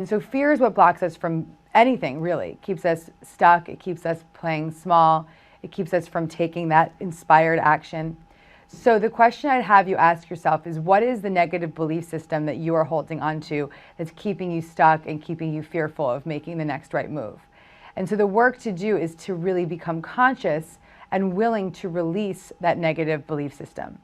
And so fear is what blocks us from anything, really. It keeps us stuck. It keeps us playing small. It keeps us from taking that inspired action. So the question I'd have you ask yourself is, what is the negative belief system that you are holding onto that's keeping you stuck and keeping you fearful of making the next right move? And so the work to do is to really become conscious and willing to release that negative belief system.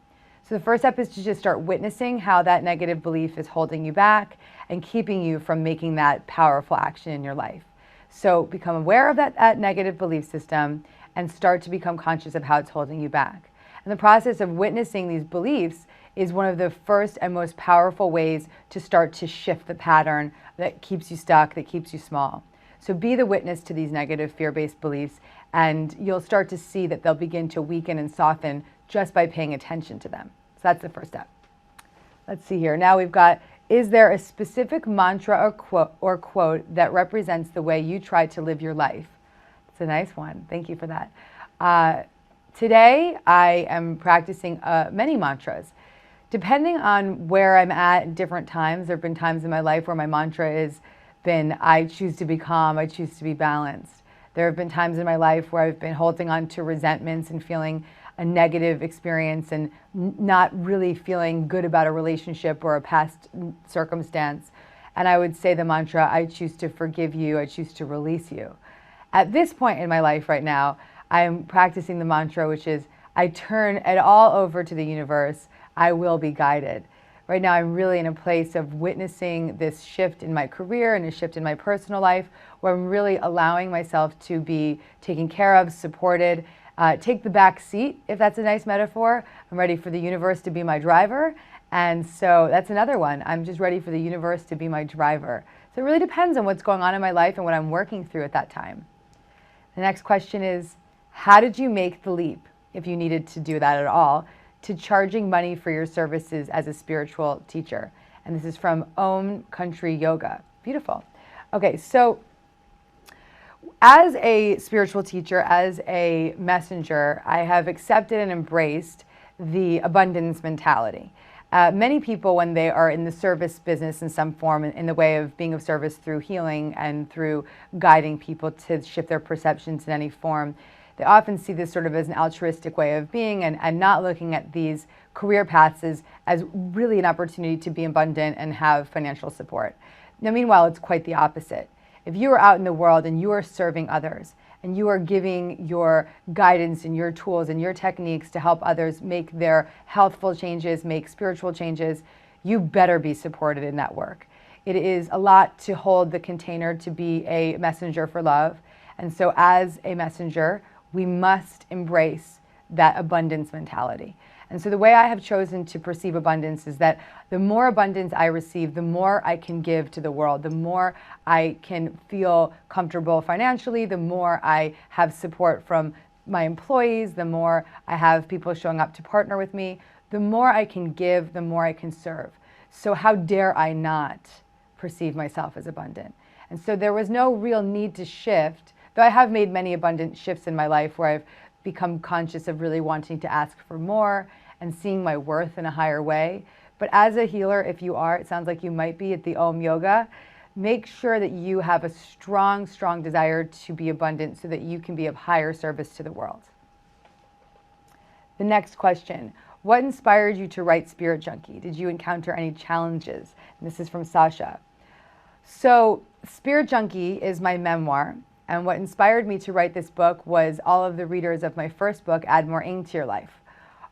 So the first step is to just start witnessing how that negative belief is holding you back and keeping you from making that powerful action in your life. So become aware of that negative belief system and start to become conscious of how it's holding you back. And the process of witnessing these beliefs is one of the first and most powerful ways to start to shift the pattern that keeps you stuck, that keeps you small. So be the witness to these negative fear-based beliefs, and you'll start to see that they'll begin to weaken and soften just by paying attention to them. So that's the first step. Let's see here. Now we've got, is there a specific mantra or quote that represents the way you try to live your life? It's a nice one. Thank you for that. Today, I am practicing many mantras. Depending on where I'm at different times, there have been times in my life where my mantra has been, I choose to be calm, I choose to be balanced. There have been times in my life where I've been holding on to resentments and feeling a negative experience and not really feeling good about a relationship or a past circumstance. And I would say the mantra, I choose to forgive you, I choose to release you. At this point in my life right now, I'm practicing the mantra, which is, I turn it all over to the universe, I will be guided. Right now, I'm really in a place of witnessing this shift in my career and a shift in my personal life, where I'm really allowing myself to be taken care of, supported, take the back seat, if that's a nice metaphor. I'm ready for the universe to be my driver. And so that's another one. I'm just ready for the universe to be my driver. So it really depends on what's going on in my life and what I'm working through at that time. The next question is, how did you make the leap, if you needed to do that at all, to charging money for your services as a spiritual teacher? And this is from Om Country Yoga. Beautiful. Okay, so as a spiritual teacher, as a messenger, I have accepted and embraced the abundance mentality. Many people, when they are in the service business in some form, in the way of being of service through healing and through guiding people to shift their perceptions in any form, they often see this sort of as an altruistic way of being and not looking at these career paths as really an opportunity to be abundant and have financial support. Now, meanwhile, it's quite the opposite. If you are out in the world and you are serving others and you are giving your guidance and your tools and your techniques to help others make their healthful changes, make spiritual changes, you better be supported in that work. It is a lot to hold the container to be a messenger for love. And so as a messenger, we must embrace that abundance mentality. And so the way I have chosen to perceive abundance is that the more abundance I receive, the more I can give to the world, the more I can feel comfortable financially, the more I have support from my employees, the more I have people showing up to partner with me, the more I can give, the more I can serve. So how dare I not perceive myself as abundant? And so there was no real need to shift, though I have made many abundant shifts in my life where I've become conscious of really wanting to ask for more and seeing my worth in a higher way. But as a healer, if you are, it sounds like you might be at the Om Yoga, make sure that you have a strong, strong desire to be abundant so that you can be of higher service to the world. The next question, what inspired you to write Spirit Junkie? Did you encounter any challenges? And this is from Sasha. So Spirit Junkie is my memoir. And what inspired me to write this book was all of the readers of my first book, Add More Ing to Your Life.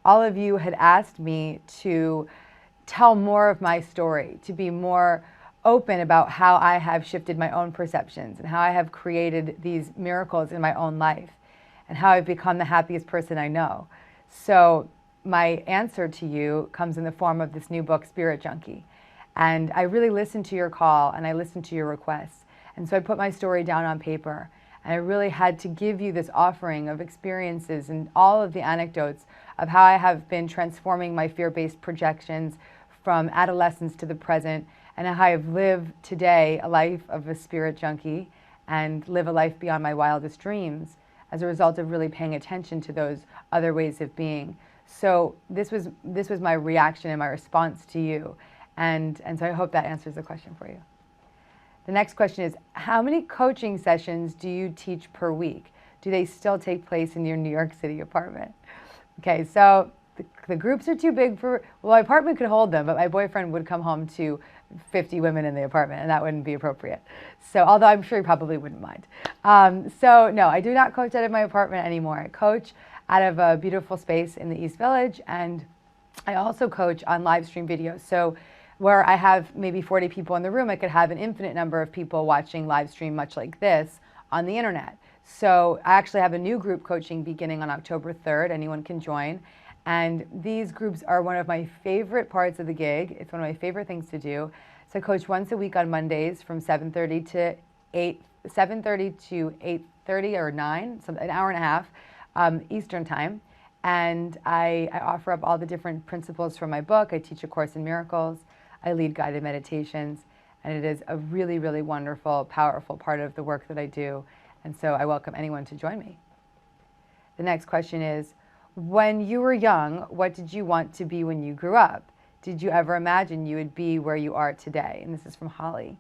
All of you had asked me to tell more of my story, to be more open about how I have shifted my own perceptions and how I have created these miracles in my own life and how I've become the happiest person I know. So my answer to you comes in the form of this new book, Spirit Junkie. And I really listened to your call and I listened to your requests. And so I put my story down on paper, and I really had to give you this offering of experiences and all of the anecdotes of how I have been transforming my fear-based projections from adolescence to the present, and how I have lived today a life of a spirit junkie and live a life beyond my wildest dreams as a result of really paying attention to those other ways of being. So this was my reaction and my response to you. And so I hope that answers the question for you. The next question is, how many coaching sessions do you teach per week? Do they still take place in your New York City apartment? Okay, so the groups are too big for, well, my apartment could hold them, but my boyfriend would come home to 50 women in the apartment, and that wouldn't be appropriate. So, although I'm sure he probably wouldn't mind. So, no, I do not coach out of my apartment anymore. I coach out of a beautiful space in the East Village, and I also coach on live stream videos. So, where I have maybe 40 people in the room, I could have an infinite number of people watching live stream much like this on the internet. So I actually have a new group coaching beginning on October 3rd. Anyone can join. And these groups are one of my favorite parts of the gig. It's one of my favorite things to do. So I coach once a week on Mondays from 7:30 to 8:30 or 9, so an hour and a half Eastern time. And I offer up all the different principles from my book. I teach A Course in Miracles. I lead guided meditations. And it is a really, really wonderful, powerful part of the work that I do. And so I welcome anyone to join me. The next question is, when you were young, what did you want to be when you grew up? Did you ever imagine you would be where you are today? And this is from Holly.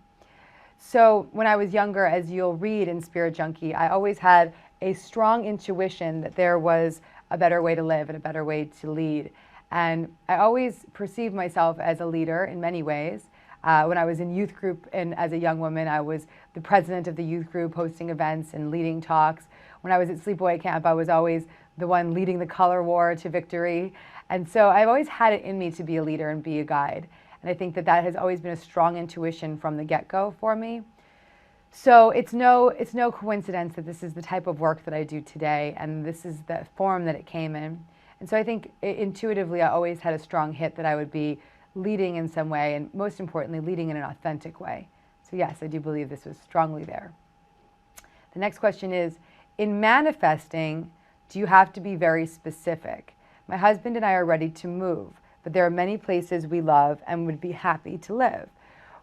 So when I was younger, as you'll read in Spirit Junkie, I always had a strong intuition that there was a better way to live and a better way to lead. And I always perceived myself as a leader in many ways. When I was in youth group and as a young woman, I was the president of the youth group, hosting events and leading talks. When I was at sleepaway camp, I was always the one leading the color war to victory. And so I've always had it in me to be a leader and be a guide. And I think that that has always been a strong intuition from the get-go for me. So it's no coincidence that this is the type of work that I do today, and this is the form that it came in. And so I think intuitively I always had a strong hit that I would be leading in some way, and most importantly, leading in an authentic way. So yes, I do believe this was strongly there. The next question is, in manifesting, do you have to be very specific? My husband and I are ready to move, but there are many places we love and would be happy to live.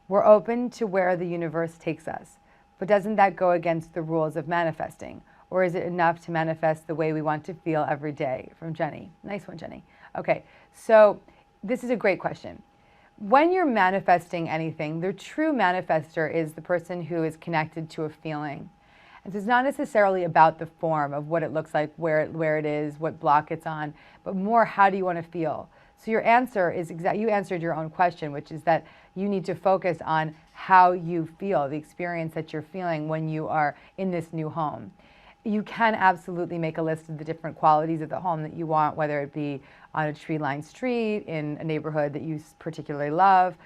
We're open to where the universe takes us, but doesn't that go against the rules of manifesting? Or is it enough to manifest the way we want to feel every day? From Jenny. Nice one, Jenny. Okay, so this is a great question. When you're manifesting anything, the true manifester is the person who is connected to a feeling. And so it's not necessarily about the form of what it looks like, where it is, what block it's on, but more how do you want to feel? So your answer is you answered your own question, which is that you need to focus on how you feel, the experience that you're feeling when you are in this new home. You can absolutely make a list of the different qualities of the home that you want, whether it be on a tree-lined street, in a neighborhood that you particularly love,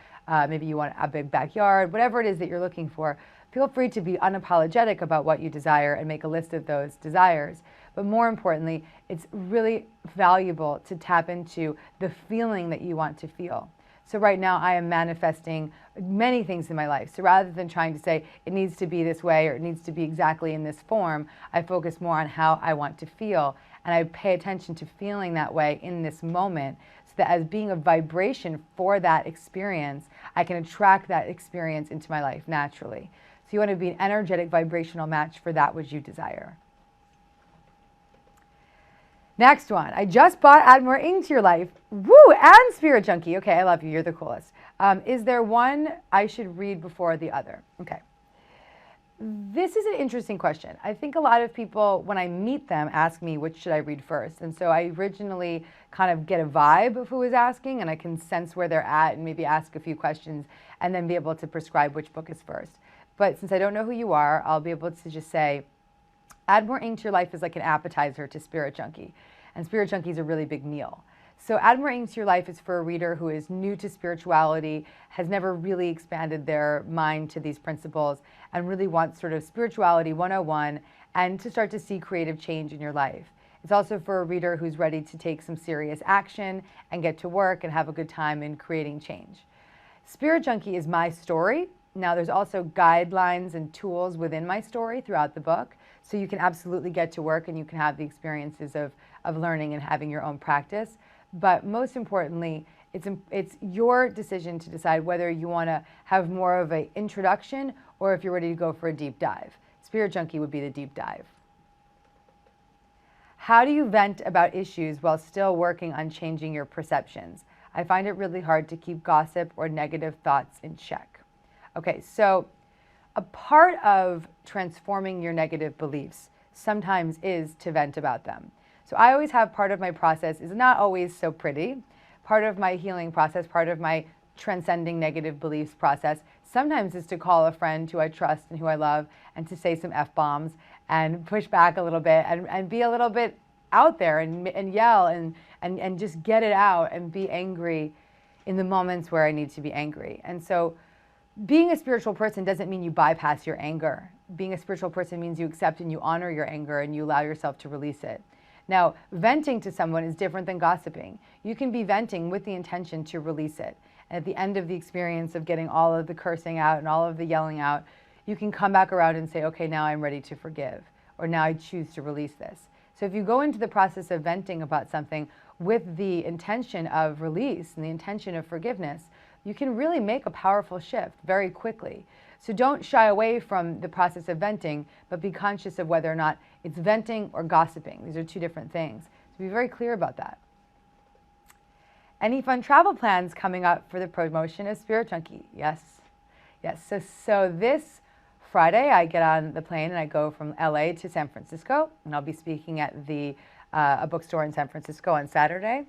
maybe you want a big backyard, whatever it is that you're looking for. Feel free to be unapologetic about what you desire and make a list of those desires. But more importantly, it's really valuable to tap into the feeling that you want to feel. So right now I am manifesting many things in my life. So rather than trying to say it needs to be this way or it needs to be exactly in this form, I focus more on how I want to feel. And I pay attention to feeling that way in this moment, so that as being a vibration for that experience, I can attract that experience into my life naturally. So you want to be an energetic vibrational match for that which you desire. Next one. I just bought Add More Ink to Your Life. Woo! And Spirit Junkie. Okay, I love you. You're the coolest. Is there one I should read before the other? Okay. This is an interesting question. I think a lot of people, when I meet them, ask me which should I read first. And so I originally kind of get a vibe of who is asking, and I can sense where they're at and maybe ask a few questions and then be able to prescribe which book is first. But since I don't know who you are, I'll be able to just say, Add More Ink to Your Life is like an appetizer to Spirit Junkie. And Spirit Junkie is a really big meal. So Add More Ink to Your Life is for a reader who is new to spirituality, has never really expanded their mind to these principles, and really wants sort of spirituality 101 and to start to see creative change in your life. It's also for a reader who's ready to take some serious action and get to work and have a good time in creating change. Spirit Junkie is my story. Now there's also guidelines and tools within my story throughout the book. So you can absolutely get to work and you can have the experiences of learning and having your own practice. But most importantly, it's your decision to decide whether you want to have more of an introduction or if you're ready to go for a deep dive. Spirit Junkie would be the deep dive. How do you vent about issues while still working on changing your perceptions? I find it really hard to keep gossip or negative thoughts in check. Okay, so a part of transforming your negative beliefs sometimes is to vent about them. So I always have part of my process is not always so pretty. Part of my healing process, part of my transcending negative beliefs process sometimes is to call a friend who I trust and who I love and to say some F-bombs and push back a little bit and be a little bit out there and yell and just get it out and be angry in the moments where I need to be angry. And so being a spiritual person doesn't mean you bypass your anger. Being a spiritual person means you accept and you honor your anger and you allow yourself to release it. Now, venting to someone is different than gossiping. You can be venting with the intention to release it. And at the end of the experience of getting all of the cursing out and all of the yelling out, you can come back around and say, okay, now I'm ready to forgive, or now I choose to release this. So if you go into the process of venting about something with the intention of release and the intention of forgiveness, you can really make a powerful shift very quickly. So don't shy away from the process of venting, but be conscious of whether or not it's venting or gossiping. These are two different things. So be very clear about that. Any fun travel plans coming up for the promotion of Spirit Junkie? Yes. Yes. So this Friday, I get on the plane and I go from LA to San Francisco, and I'll be speaking at a bookstore in San Francisco on Saturday.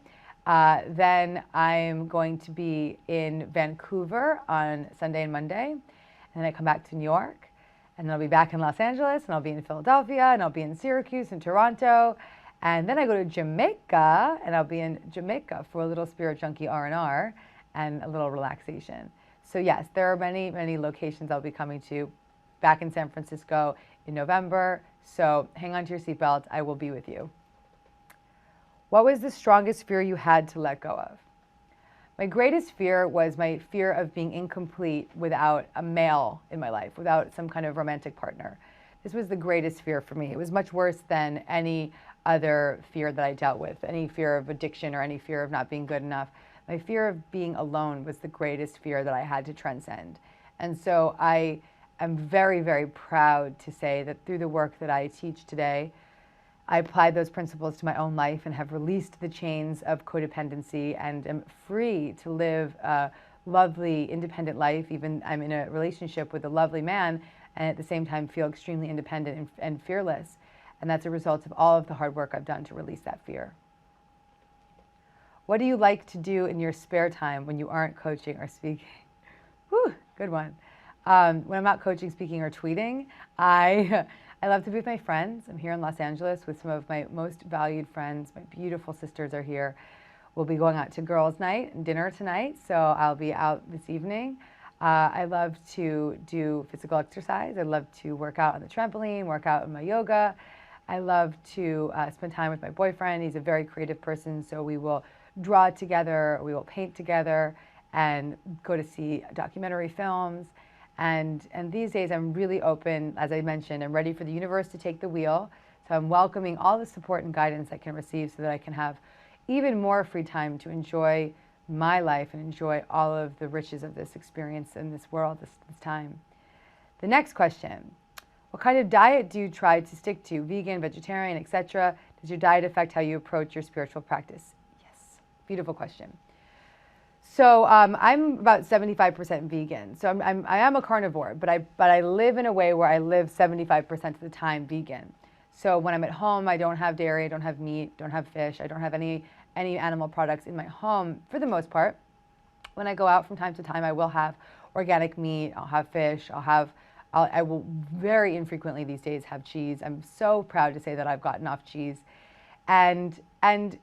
Then I'm going to be in Vancouver on Sunday and Monday. And then I come back to New York, and then I'll be back in Los Angeles, and I'll be in Philadelphia, and I'll be in Syracuse and Toronto. And then I go to Jamaica, and I'll be in Jamaica for a little Spirit Junkie R&R and a little relaxation. So yes, there are many, many locations I'll be coming to back in San Francisco in November. So hang on to your seatbelt. I will be with you. What was the strongest fear you had to let go of? My greatest fear was my fear of being incomplete without a male in my life, without some kind of romantic partner. This was the greatest fear for me. It was much worse than any other fear that I dealt with, any fear of addiction or any fear of not being good enough. My fear of being alone was the greatest fear that I had to transcend. And so I am very, very proud to say that through the work that I teach today, I applied those principles to my own life and have released the chains of codependency and am free to live a lovely, independent life. Even I'm in a relationship with a lovely man and at the same time feel extremely independent and fearless. And that's a result of all of the hard work I've done to release that fear. What do you like to do in your spare time when you aren't coaching or speaking? Whew, good one. When I'm not coaching, speaking, or tweeting, I love to be with my friends. I'm here in Los Angeles with some of my most valued friends. My beautiful sisters are here. We'll be going out to girls' night and dinner tonight, so I'll be out this evening. I love to do physical exercise. I love to work out on the trampoline, work out in my yoga. I love to spend time with my boyfriend. He's a very creative person, so we will draw together, we will paint together, and go to see documentary films. And these days I'm really open, as I mentioned, I'm ready for the universe to take the wheel. So I'm welcoming all the support and guidance I can receive so that I can have even more free time to enjoy my life and enjoy all of the riches of this experience in this world, this time. The next question, what kind of diet do you try to stick to? Vegan, vegetarian, etc. Does your diet affect how you approach your spiritual practice? Yes, beautiful question. So I'm about 75% vegan. So I am a carnivore, but I live in a way where I live 75% of the time vegan. So when I'm at home, I don't have dairy, I don't have meat, don't have fish, I don't have any animal products in my home for the most part. When I go out from time to time, I will have organic meat, I'll have fish, I will very infrequently these days have cheese. I'm so proud to say that I've gotten off cheese. And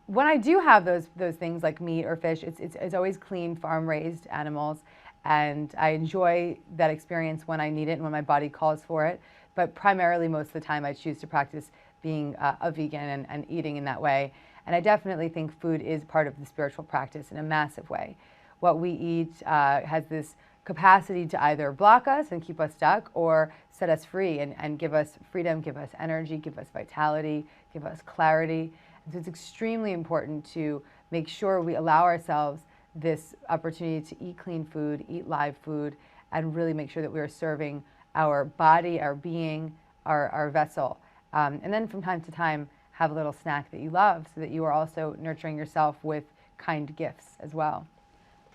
when I do have those things like meat or fish, it's always clean, farm-raised animals, and I enjoy that experience when I need it and when my body calls for it. But primarily, most of the time, I choose to practice being a vegan and eating in that way. And I definitely think food is part of the spiritual practice in a massive way. What we eat has this capacity to either block us and keep us stuck or set us free and give us freedom, give us energy, give us vitality, give us clarity. And so it's extremely important to make sure we allow ourselves this opportunity to eat clean food, eat live food, and really make sure that we are serving our body, our being, our vessel. And then from time to time, have a little snack that you love so that you are also nurturing yourself with kind gifts as well.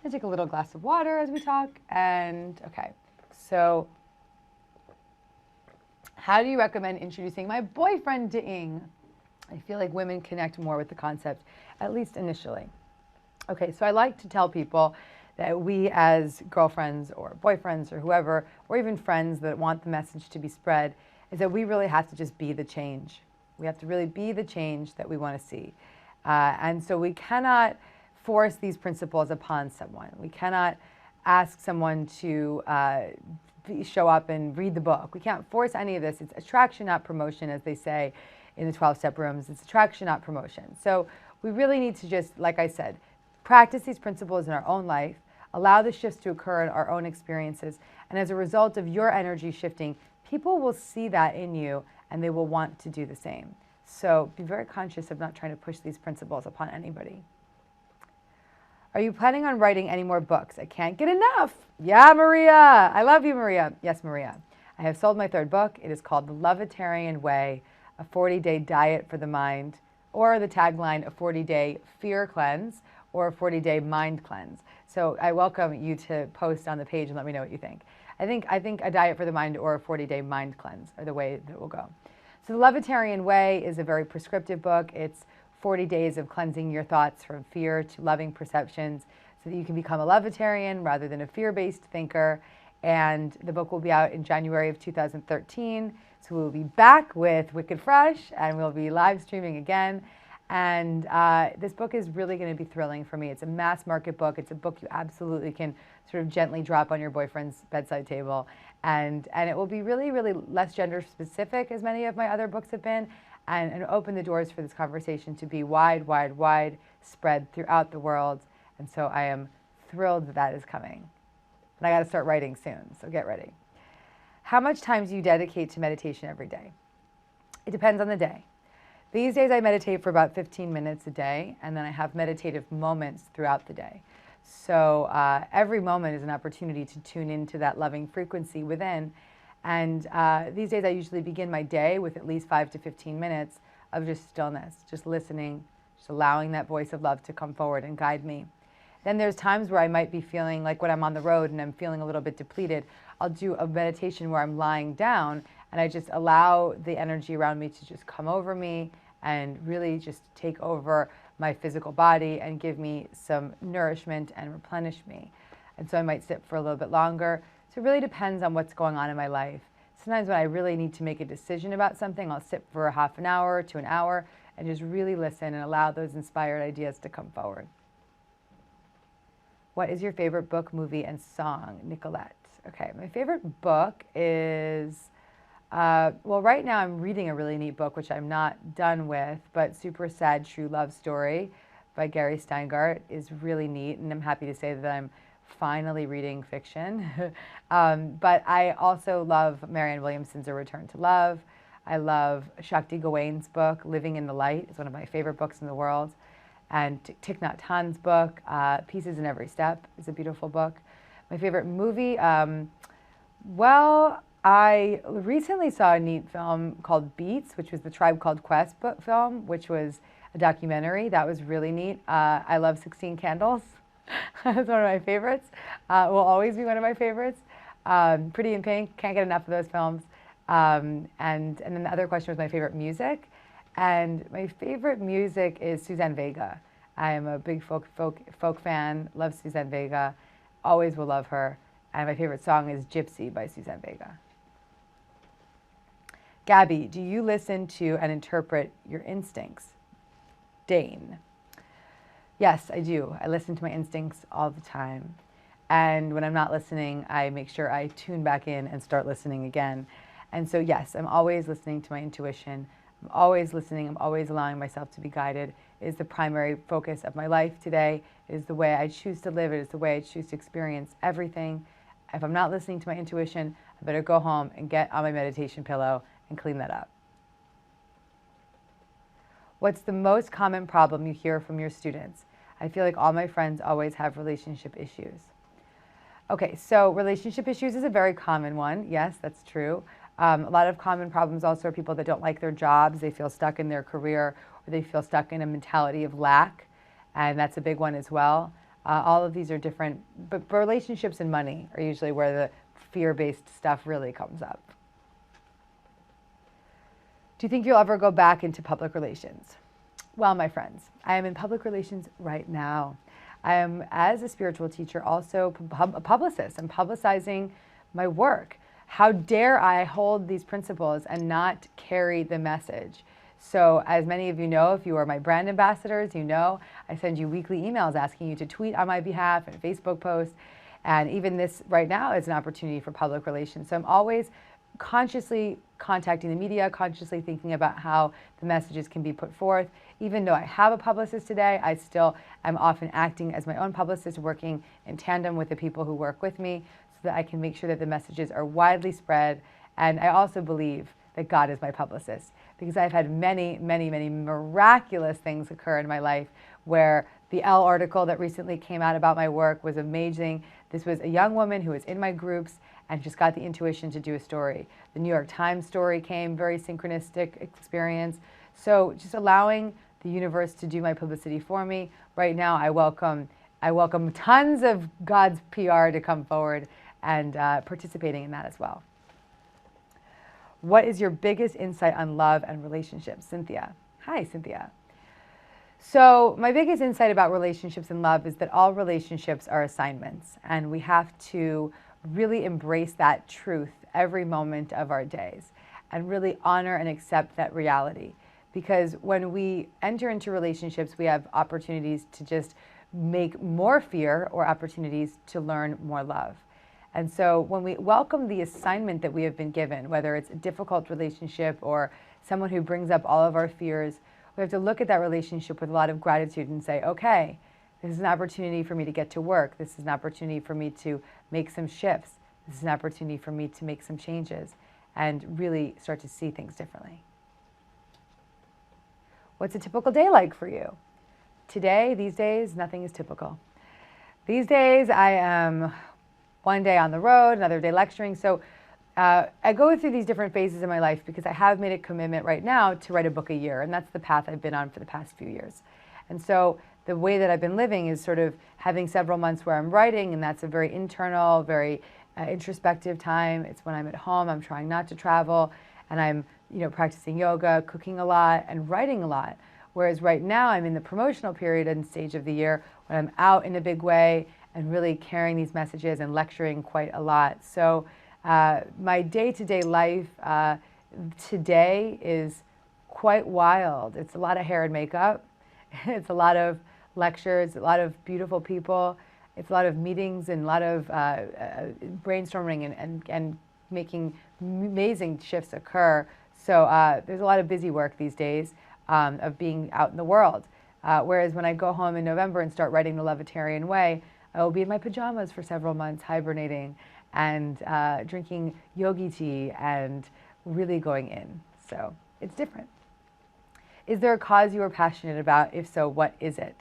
I take a little glass of water as we talk, and okay, so How do you recommend introducing my boyfriend to Ing? I feel like women connect more with the concept, at least initially. Okay, so I like to tell people that we as girlfriends or boyfriends or whoever, or even friends that want the message to be spread, is that we really have to just be the change. We have to really be the change that we want to see. And so we cannot force these principles upon someone. We cannot ask someone to show up and read the book. We can't force any of this. It's attraction, not promotion, as they say in the 12-step rooms. It's attraction, not promotion. So we really need to just, like I said, practice these principles in our own life, allow the shifts to occur in our own experiences, and as a result of your energy shifting, people will see that in you and they will want to do the same. So be very conscious of not trying to push these principles upon anybody. Are you planning on writing any more books? I can't get enough. Yeah, Maria. I love you, Maria. Yes, Maria. I have sold my third book. It is called The Lovetarian Way, a 40-day diet for the mind, or the tagline, a 40-day fear cleanse, or a 40-day mind cleanse. So I welcome you to post on the page and let me know what you think. I think a diet for the mind or a 40-day mind cleanse are the way that will go. So The Lovetarian Way is a very prescriptive book. It's 40 days of cleansing your thoughts from fear to loving perceptions so that you can become a lovetarian rather than a fear-based thinker. And the book will be out in January of 2013. So we'll be back with Wicked Fresh and we'll be live streaming again. And this book is really going to be thrilling for me. It's a mass market book. It's a book you absolutely can sort of gently drop on your boyfriend's bedside table. And it will be really, really less gender specific as many of my other books have been, and open the doors for this conversation to be wide, wide, wide spread throughout the world. And so I am thrilled that that is coming. And I got to start writing soon, so get ready. How much time do you dedicate to meditation every day? It depends on the day. These days I meditate for about 15 minutes a day, and then I have meditative moments throughout the day. So every moment is an opportunity to tune into that loving frequency within. And these days I usually begin my day with at least 5 to 15 minutes of just stillness, just listening, just allowing that voice of love to come forward and guide me. Then there's times where I might be feeling like when I'm on the road and I'm feeling a little bit depleted, I'll do a meditation where I'm lying down and I just allow the energy around me to just come over me and really just take over my physical body and give me some nourishment and replenish me. And so I might sit for a little bit longer. So it really depends on what's going on in my life. Sometimes when I really need to make a decision about something, I'll sit for a half an hour to an hour and just really listen and allow those inspired ideas to come forward. What is your favorite book, movie, and song? Nicolette. Okay, my favorite book is, well, right now I'm reading a really neat book, which I'm not done with, but Super Sad True Love Story by Gary Steingart is really neat, and I'm happy to say that I'm finally reading fiction. But I also love Marianne Williamson's A Return to Love. I love Shakti Gawain's book, Living in the Light. It's one of my favorite books in the world. And Thich Nhat Hanh's book, Pieces in Every Step, is a beautiful book. My favorite movie, well, I recently saw a neat film called Beats, which was the Tribe Called Quest film, which was a documentary. That was really neat. I love 16 Candles. That's one of my favorites. Will always be one of my favorites. Pretty in Pink, can't get enough of those films. And then the other question was my favorite music. And my favorite music is Suzanne Vega. I am a big folk fan, love Suzanne Vega, always will love her. And my favorite song is Gypsy by Suzanne Vega. Gabby, do you listen to and interpret your instincts? Dane. Yes, I do. I listen to my instincts all the time. And when I'm not listening, I make sure I tune back in and start listening again. And so yes, I'm always listening to my intuition. I'm always listening. I'm always allowing myself to be guided. It is the primary focus of my life today. It is the way I choose to live. It is the way I choose to experience everything. If I'm not listening to my intuition, I better go home and get on my meditation pillow and clean that up. What's the most common problem you hear from your students? I feel like all my friends always have relationship issues. Okay, so relationship issues is a very common one. Yes, that's true. A lot of common problems also are people that don't like their jobs, they feel stuck in their career, or they feel stuck in a mentality of lack, and that's a big one as well. All of these are different, but relationships and money are usually where the fear-based stuff really comes up. Do you think you'll ever go back into public relations? Well, my friends, I am in public relations right now. I am, as a spiritual teacher, also a publicist. I'm publicizing my work. How dare I hold these principles and not carry the message? So as many of you know, if you are my brand ambassadors, you know I send you weekly emails asking you to tweet on my behalf and Facebook posts. And even this right now is an opportunity for public relations. So I'm always consciously contacting the media, consciously thinking about how the messages can be put forth. Even though I have a publicist today, I still am often acting as my own publicist, working in tandem with the people who work with me so that I can make sure that the messages are widely spread. And I also believe that God is my publicist, because I've had many, many, many miraculous things occur in my life where the Elle article that recently came out about my work was amazing. This was a young woman who was in my groups and just got the intuition to do a story. The New York Times story came, very synchronistic experience. So just allowing the universe to do my publicity for me. Right now, I welcome tons of God's PR to come forward and participating in that as well. What is your biggest insight on love and relationships? Cynthia. Hi, Cynthia. So my biggest insight about relationships and love is that all relationships are assignments, and we have to really embrace that truth every moment of our days and really honor and accept that reality. Because when we enter into relationships, we have opportunities to just make more fear or opportunities to learn more love. And so when we welcome the assignment that we have been given, whether it's a difficult relationship or someone who brings up all of our fears, we have to look at that relationship with a lot of gratitude and say, okay, this is an opportunity for me to get to work. This is an opportunity for me to make some shifts. This is an opportunity for me to make some changes and really start to see things differently. What's a typical day like for you? Today, these days, nothing is typical. These days, I am one day on the road, another day lecturing. So I go through these different phases in my life because I have made a commitment right now to write a book a year. And that's the path I've been on for the past few years. And so the way that I've been living is sort of having several months where I'm writing, and that's a very internal, very introspective time. It's when I'm at home, I'm trying not to travel, and I'm practicing yoga, cooking a lot, and writing a lot. Whereas right now I'm in the promotional period and stage of the year when I'm out in a big way and really carrying these messages and lecturing quite a lot. So my day-to-day life today is quite wild. It's a lot of hair and makeup. It's a lot of lectures, a lot of beautiful people. It's a lot of meetings and a lot of brainstorming and making amazing shifts occur. So there's a lot of busy work these days of being out in the world. Whereas when I go home in November and start writing The Levitarian Way, I will be in my pajamas for several months, hibernating and drinking yogi tea and really going in. So it's different. Is there a cause you are passionate about? If so, what is it?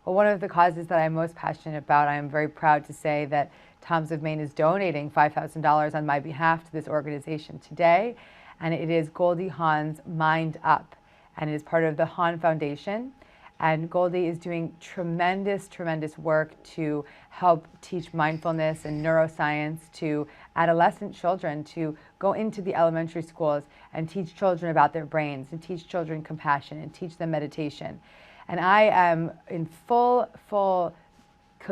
Well, one of the causes that I'm most passionate about, I am very proud to say that Tom's of Maine is donating $5,000 on my behalf to this organization today. And it is Goldie Hawn's Mind Up. And it is part of the Hahn Foundation. And Goldie is doing tremendous, tremendous work to help teach mindfulness and neuroscience to adolescent children, to go into the elementary schools and teach children about their brains and teach children compassion and teach them meditation. And I am in full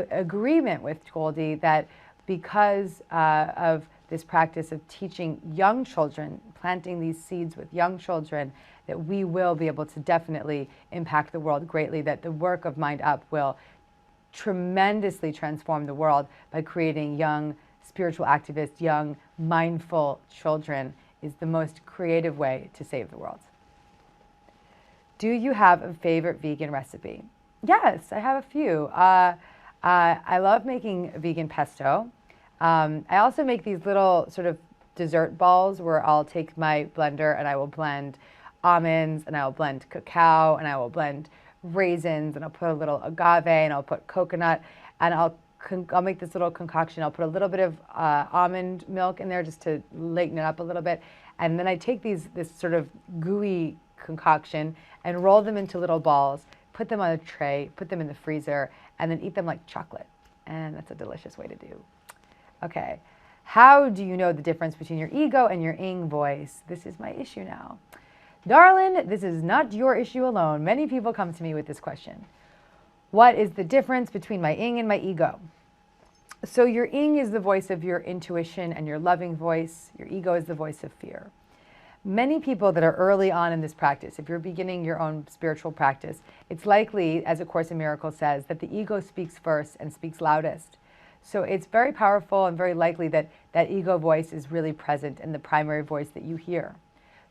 agreement with Goldie that because of this practice of teaching young children, planting these seeds with young children, that we will be able to definitely impact the world greatly, that the work of Mind Up will tremendously transform the world by creating young spiritual activists, young mindful children is the most creative way to save the world. Do you have a favorite vegan recipe? Yes, I have a few. I love making vegan pesto. I also make these little sort of dessert balls where I'll take my blender and I will blend almonds and I will blend cacao and I will blend raisins and I'll put a little agave and I'll put coconut and I'll make this little concoction. I'll put a little bit of almond milk in there just to lighten it up a little bit. And then I take this sort of gooey concoction and roll them into little balls, put them on a tray, put them in the freezer, and then eat them like chocolate. And that's a delicious way to do. Okay. How do you know the difference between your ego and your ing voice? This is my issue now. Darlin, this is not your issue alone. Many people come to me with this question. What is the difference between my ing and my ego? So your ing is the voice of your intuition and your loving voice. Your ego is the voice of fear. Many people that are early on in this practice, if you're beginning your own spiritual practice, it's likely, as A Course in Miracles says, that the ego speaks first and speaks loudest. So it's very powerful and very likely that that ego voice is really present in the primary voice that you hear.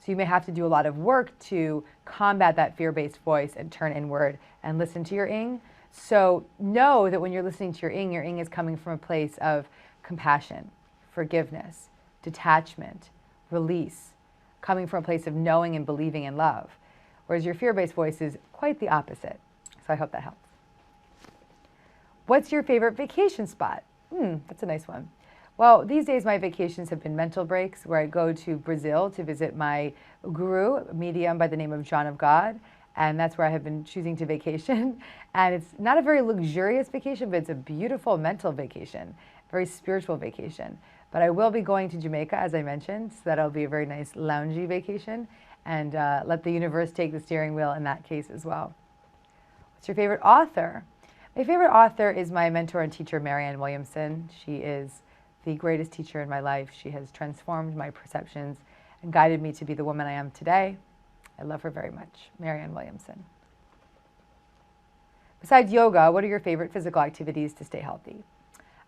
So you may have to do a lot of work to combat that fear-based voice and turn inward and listen to your ing. So know that when you're listening to your ing is coming from a place of compassion, forgiveness, detachment, release, coming from a place of knowing and believing in love. Whereas your fear-based voice is quite the opposite. So I hope that helps. What's your favorite vacation spot? That's a nice one. Well, these days my vacations have been mental breaks where I go to Brazil to visit my guru, a medium by the name of John of God. And that's where I have been choosing to vacation. And it's not a very luxurious vacation, but it's a beautiful mental vacation, very spiritual vacation. But I will be going to Jamaica, as I mentioned, so that'll be a very nice loungy vacation. And let the universe take the steering wheel in that case as well. What's your favorite author? My favorite author is my mentor and teacher, Marianne Williamson. She is the greatest teacher in my life. She has transformed my perceptions and guided me to be the woman I am today. I love her very much, Marianne Williamson. Besides yoga, what are your favorite physical activities to stay healthy?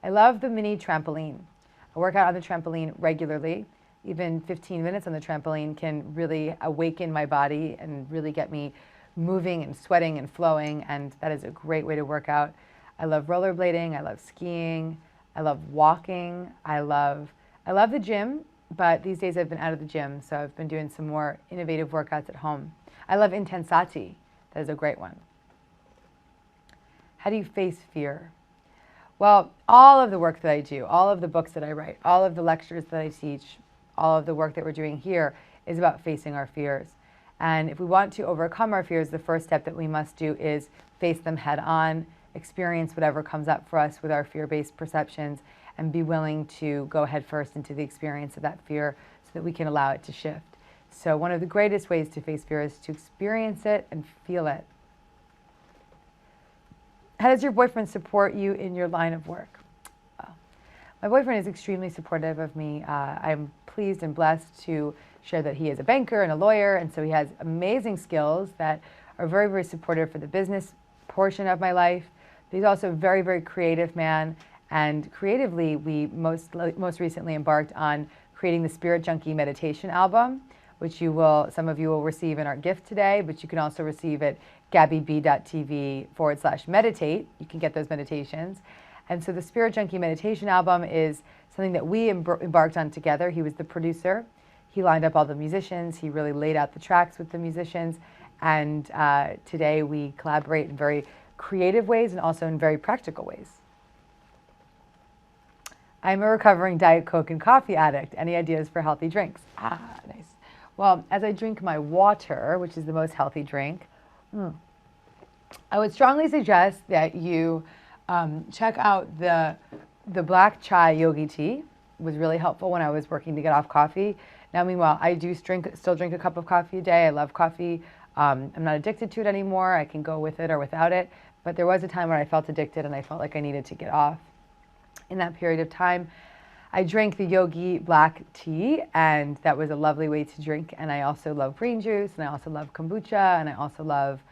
I love the mini trampoline. I work out on the trampoline regularly. Even 15 minutes on the trampoline can really awaken my body and really get me moving and sweating and flowing, and that is a great way to work out. I love rollerblading, I love skiing, I love walking, I love the gym, but these days I've been out of the gym, so I've been doing some more innovative workouts at home. I love intensati, that is a great one. How do you face fear? Well, all of the work that I do, all of the books that I write, all of the lectures that I teach, all of the work that we're doing here is about facing our fears. And if we want to overcome our fears, the first step that we must do is face them head on, experience whatever comes up for us with our fear-based perceptions, and be willing to go head first into the experience of that fear so that we can allow it to shift. So one of the greatest ways to face fear is to experience it and feel it. How does your boyfriend support you in your line of work? Well, my boyfriend is extremely supportive of me. I'm pleased and blessed to share that he is a banker and a lawyer, and so he has amazing skills that are very, very supportive for the business portion of my life. But he's also a very, very creative man, and creatively, we most recently embarked on creating the Spirit Junkie meditation album, which some of you will receive in our gift today, but you can also receive at gabbyb.tv/meditate. You can get those meditations. And so the Spirit Junkie meditation album is something that we embarked on together. He was the producer. He lined up all the musicians. He really laid out the tracks with the musicians. And today we collaborate in very creative ways and also in very practical ways. I'm a recovering Diet Coke and coffee addict. Any ideas for healthy drinks? Nice. Well, as I drink my water, which is the most healthy drink, I would strongly suggest that you check out the black chai yogi tea. It was really helpful when I was working to get off coffee. Now, meanwhile, I do still drink a cup of coffee a day. I love coffee. I'm not addicted to it anymore. I can go with it or without it. But there was a time where I felt addicted and I felt like I needed to get off. In that period of time, I drank the yogi black tea, and that was a lovely way to drink. And I also love green juice, and I also love kombucha, and I also love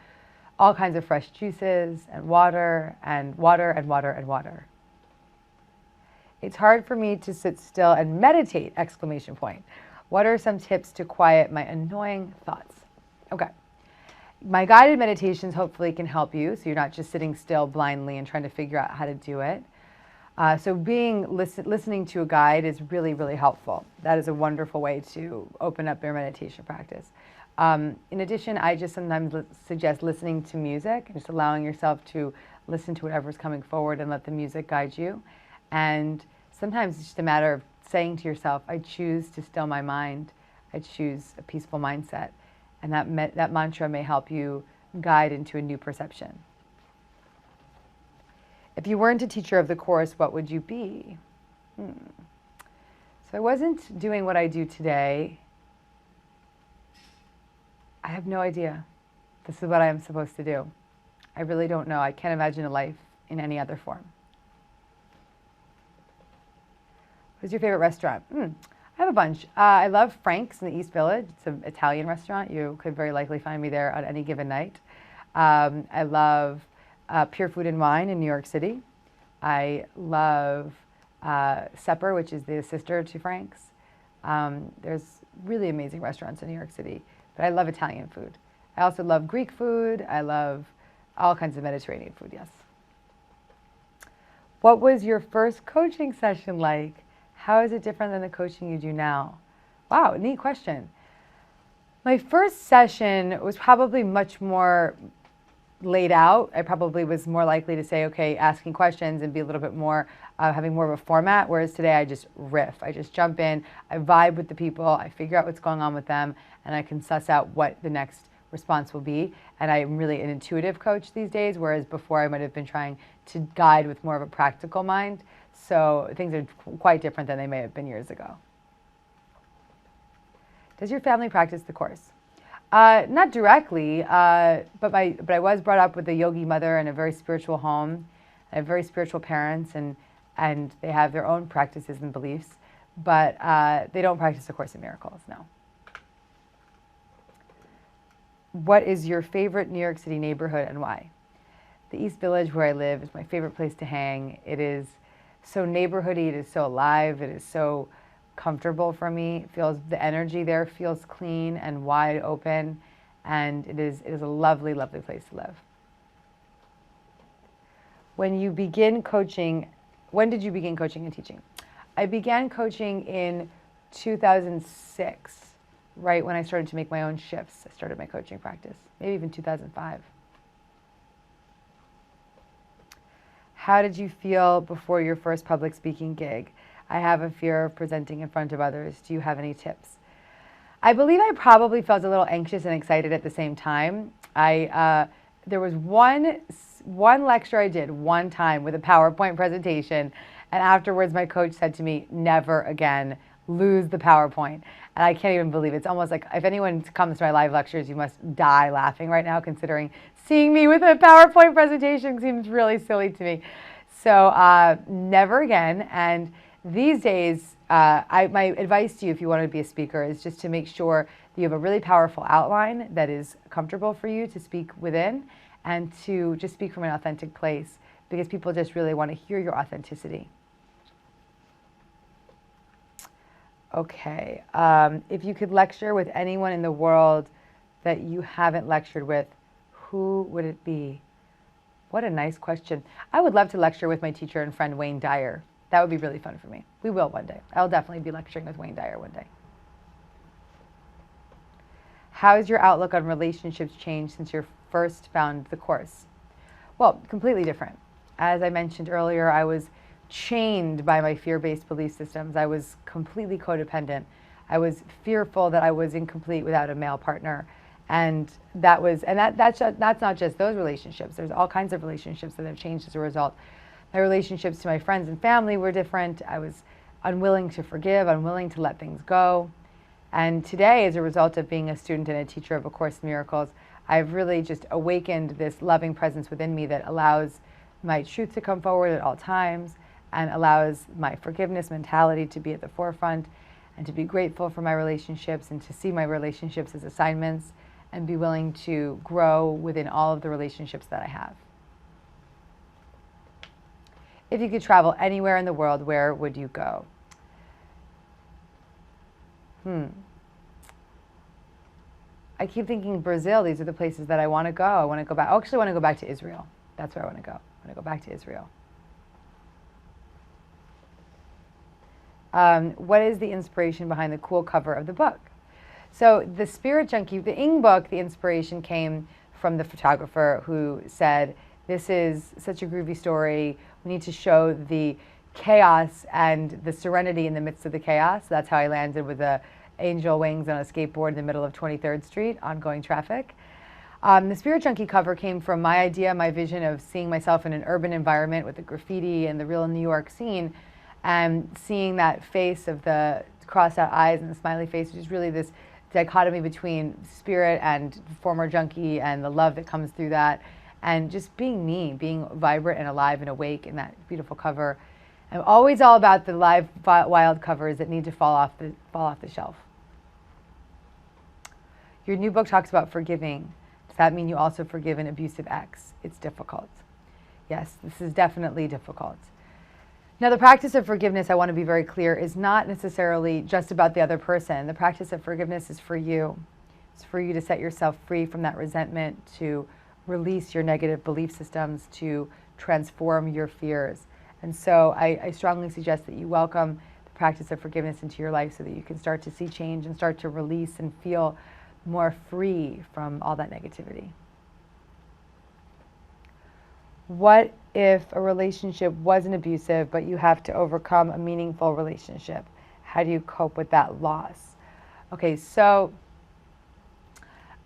all kinds of fresh juices and water and water and water and water. It's hard for me to sit still and meditate, exclamation point. What are some tips to quiet my annoying thoughts? Okay. My guided meditations hopefully can help you, so you're not just sitting still blindly and trying to figure out how to do it. So listening to a guide is really, really helpful. That is a wonderful way to open up your meditation practice. In addition, I just sometimes suggest listening to music and just allowing yourself to listen to whatever's coming forward and let the music guide you. And sometimes it's just a matter of saying to yourself, I choose to still my mind. I choose a peaceful mindset. And that mantra may help you guide into a new perception. If you weren't a teacher of the Course, what would you be? So I wasn't doing what I do today I have no idea. This is what I am supposed to do. I really don't know. I can't imagine a life in any other form. What's your favorite restaurant? I have a bunch. I love Frank's in the East Village. It's an Italian restaurant. You could very likely find me there on any given night. I love Pure Food and Wine in New York City. I love Supper, which is the sister to Frank's. There's really amazing restaurants in New York City, but I love Italian food. I also love Greek food. I love all kinds of Mediterranean food, yes. What was your first coaching session like? How is it different than the coaching you do now? Wow, neat question. My first session was probably much more laid out. I probably was more likely to say, okay, asking questions and be a little bit more, having more of a format, whereas today I just riff. I just jump in, I vibe with the people, I figure out what's going on with them, and I can suss out what the next response will be. And I'm really an intuitive coach these days, whereas before I might have been trying to guide with more of a practical mind. So things are quite different than they may have been years ago. Does your family practice the Course? Not directly, but I was brought up with a yogi mother and a very spiritual home. I have very spiritual parents, and they have their own practices and beliefs, but they don't practice the Course in Miracles, no. What is your favorite New York City neighborhood and why? The East Village, where I live, is my favorite place to hang. It is so neighborhoody, it is so alive, it is so comfortable for me. It feels, the energy there feels clean and wide open, and it is a lovely, lovely place to live. When you begin coaching, when did you begin coaching and teaching? I began coaching in 2006, right when I started to make my own shifts. I started my coaching practice, maybe even 2005. How did you feel before your first public speaking gig? I have a fear of presenting in front of others. Do you have any tips? I believe I probably felt a little anxious and excited at the same time. There was one lecture I did one time with a PowerPoint presentation, and afterwards my coach said to me, never again, lose the PowerPoint. And I can't even believe it. It's almost like if anyone comes to my live lectures, you must die laughing right now, considering seeing me with a PowerPoint presentation seems really silly to me. So never again. And these days, my advice to you if you want to be a speaker is just to make sure that you have a really powerful outline that is comfortable for you to speak within, and to just speak from an authentic place, because people just really want to hear your authenticity. Okay, if you could lecture with anyone in the world that you haven't lectured with, who would it be? What a nice question. I would love to lecture with my teacher and friend Wayne Dyer. That would be really fun for me. We will one day. I'll definitely be lecturing with Wayne Dyer one day. How has your outlook on relationships changed since you first found the Course? Well, completely different. As I mentioned earlier, I was chained by my fear-based belief systems. I was completely codependent. I was fearful that I was incomplete without a male partner. And that's not just those relationships. There's all kinds of relationships that have changed as a result. My relationships to my friends and family were different. I was unwilling to forgive, unwilling to let things go. And today, as a result of being a student and a teacher of A Course in Miracles, I've really just awakened this loving presence within me that allows my truth to come forward at all times, and allows my forgiveness mentality to be at the forefront, and to be grateful for my relationships, and to see my relationships as assignments, and be willing to grow within all of the relationships that I have. If you could travel anywhere in the world, where would you go? I keep thinking Brazil. These are the places that I want to go. I want to go back. I actually want to go back to Israel. That's where I want to go. I want to go back to Israel. What is the inspiration behind the cool cover of the book? So the Spirit Junkie, the Ing book, the inspiration came from the photographer who said, this is such a groovy story. We need to show the chaos and the serenity in the midst of the chaos. That's how I landed with the angel wings on a skateboard in the middle of 23rd Street, oncoming traffic. The Spirit Junkie cover came from my idea, my vision of seeing myself in an urban environment with the graffiti and the real New York scene, and seeing that face of the crossed out eyes and the smiley face, which is really this dichotomy between spirit and former junkie and the love that comes through that, and just being me, being vibrant and alive and awake in that beautiful cover. I'm always all about the live, wild covers that need to fall off the shelf. Your new book talks about forgiving. Does that mean you also forgive an abusive ex? It's difficult. Yes, this is definitely difficult. Now, the practice of forgiveness, I want to be very clear, is not necessarily just about the other person. The practice of forgiveness is for you. It's for you to set yourself free from that resentment, to release your negative belief systems, to transform your fears. And so I strongly suggest that you welcome the practice of forgiveness into your life so that you can start to see change and start to release and feel more free from all that negativity. What if a relationship wasn't abusive, but you have to overcome a meaningful relationship? How do you cope with that loss? Okay, so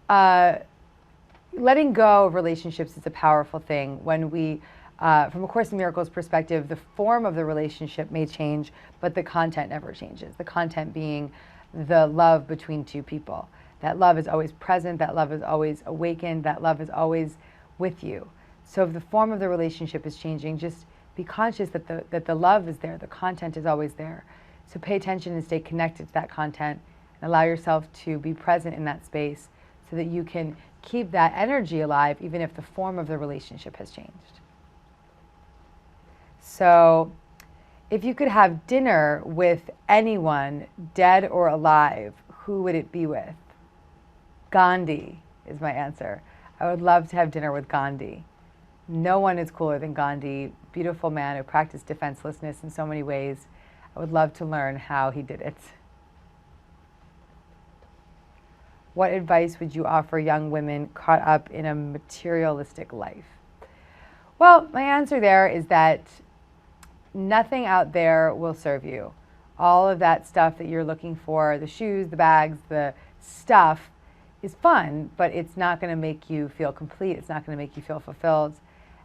letting go of relationships is a powerful thing. When we, from A Course in Miracles perspective, the form of the relationship may change, but the content never changes. The content being the love between two people. That love is always present, that love is always awakened, that love is always with you. So if the form of the relationship is changing, just be conscious that the love is there, the content is always there. So pay attention and stay connected to that content and allow yourself to be present in that space so that you can keep that energy alive even if the form of the relationship has changed. So if you could have dinner with anyone, dead or alive, who would it be with? Gandhi is my answer. I would love to have dinner with Gandhi. No one is cooler than Gandhi. Beautiful man who practiced defenselessness in so many ways. I would love to learn how he did it. What advice would you offer young women caught up in a materialistic life? Well, my answer there is that nothing out there will serve you. All of that stuff that you're looking for, the shoes, the bags, the stuff, is fun, but it's not going to make you feel complete. It's not going to make you feel fulfilled.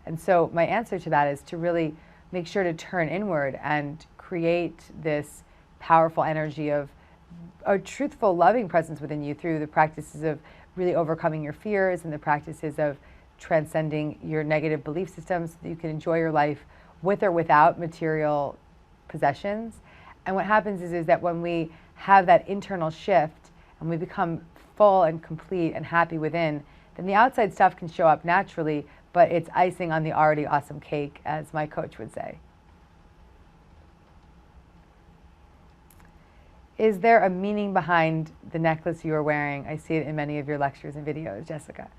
And so my answer to that is to really make sure to turn inward and create this powerful energy of a truthful, loving presence within you through the practices of really overcoming your fears and the practices of transcending your negative belief systems so that you can enjoy your life with or without material possessions. And what happens is that when we have that internal shift and we become full and complete and happy within, then the outside stuff can show up naturally, but it's icing on the already awesome cake, as my coach would say. Is there a meaning behind the necklace you are wearing? I see it in many of your lectures and videos, Jessica.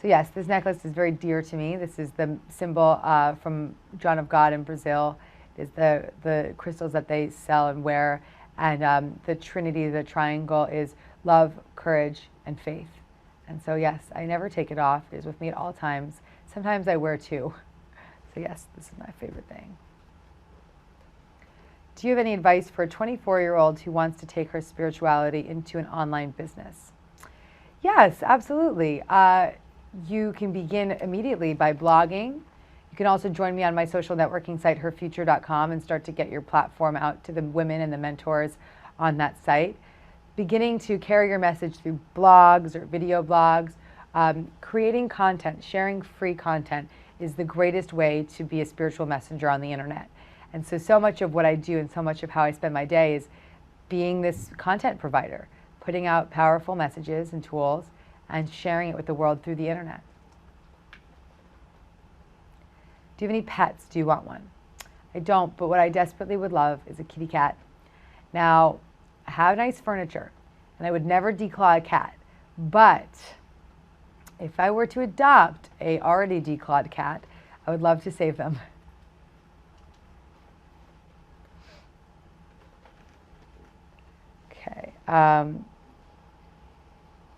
So yes, this necklace is very dear to me. This is the symbol from John of God in Brazil. It is the crystals that they sell and wear. And the Trinity, the triangle, is love, courage, and faith. And so yes, I never take it off. It is with me at all times. Sometimes I wear two. So yes, this is my favorite thing. Do you have any advice for a 24-year-old who wants to take her spirituality into an online business? Yes, absolutely. You can begin immediately by blogging. You can also join me on my social networking site, herfuture.com, and start to get your platform out to the women and the mentors on that site. Beginning to carry your message through blogs or video blogs, creating content, sharing free content is the greatest way to be a spiritual messenger on the internet. And so much of what I do and so much of how I spend my day is being this content provider, putting out powerful messages and tools and sharing it with the world through the internet. Do you have any pets? Do you want one? I don't, but what I desperately would love is a kitty cat. Now, I have nice furniture, and I would never declaw a cat, but if I were to adopt a already declawed cat, I would love to save them. Okay.